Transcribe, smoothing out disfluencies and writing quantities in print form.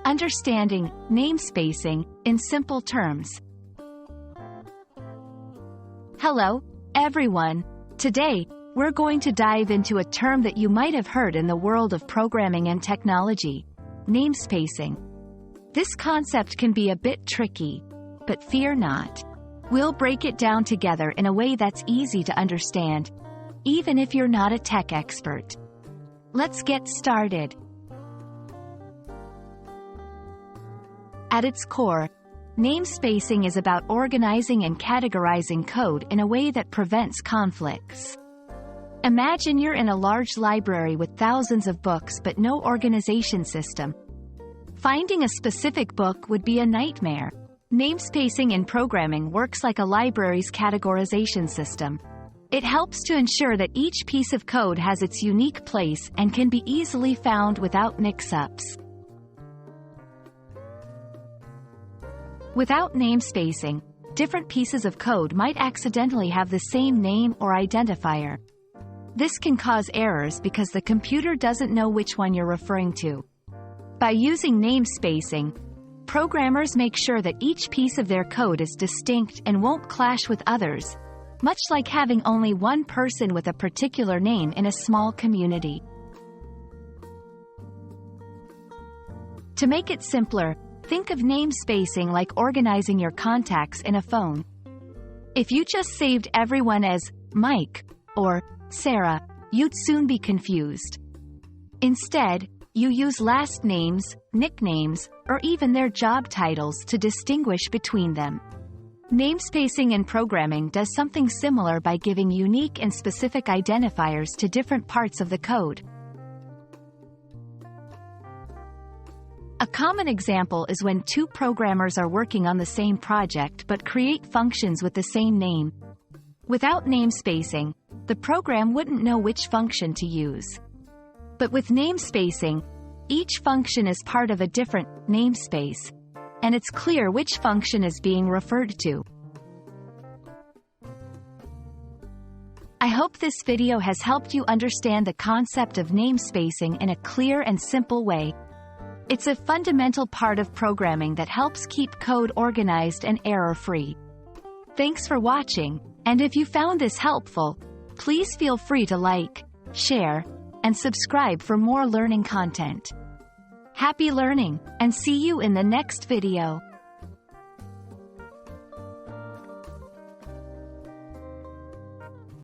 Understanding namespacing in simple terms. Hello, everyone. Today, we're going to dive into a term that you might have heard in the world of programming and technology: namespacing. This concept can be a bit tricky, but fear not. We'll break it down together in a way that's easy to understand, even if you're not a tech expert. Let's get started. At its core, namespacing is about organizing and categorizing code in a way that prevents conflicts. Imagine you're in a large library with thousands of books but no organization system. Finding a specific book would be a nightmare. Namespacing in programming works like a library's categorization system. It helps to ensure that each piece of code has its unique place and can be easily found without mix-ups. Without namespacing, different pieces of code might accidentally have the same name or identifier. This can cause errors because the computer doesn't know which one you're referring to. By using namespacing, programmers make sure that each piece of their code is distinct and won't clash with others, much like having only one person with a particular name in a small community. To make it simpler, think of namespacing like organizing your contacts in a phone. If you just saved everyone as Mike or Sarah, you'd soon be confused. Instead, you use last names, nicknames, or even their job titles to distinguish between them. Namespacing in programming does something similar by giving unique and specific identifiers to different parts of the code. A common example is when two programmers are working on the same project but create functions with the same name. Without namespacing, the program wouldn't know which function to use. But with namespacing, each function is part of a different namespace, and it's clear which function is being referred to. I hope this video has helped you understand the concept of namespacing in a clear and simple way. It's a fundamental part of programming that helps keep code organized and error-free. Thanks for watching, and if you found this helpful, please feel free to like, share, and subscribe for more learning content. Happy learning, and see you in the next video.